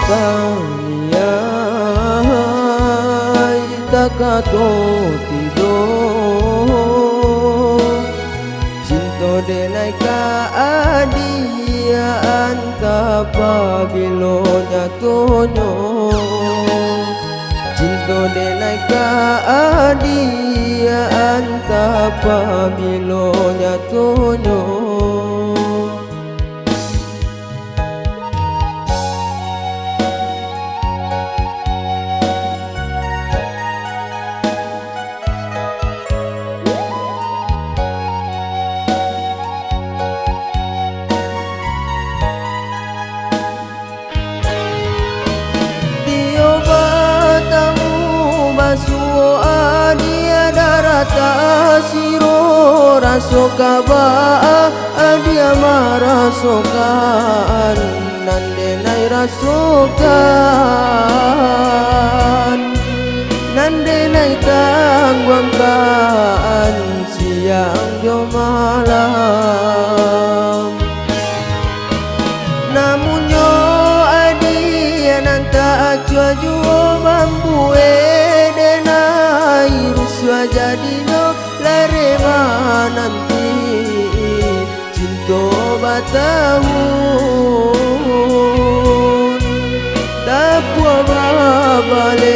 paniai takato tido cinto denai ka adiaan kapabilonya tonyo cinto denai ka adiaan kapabilonya tonyo Suo adia darata siro rasoka ba adia marasokan nandenai rasokan nandenai tangguangkan siang jo malam namun yo adia nanta acuajuo bambue jadi no larema nanti cinto batahun tapua babale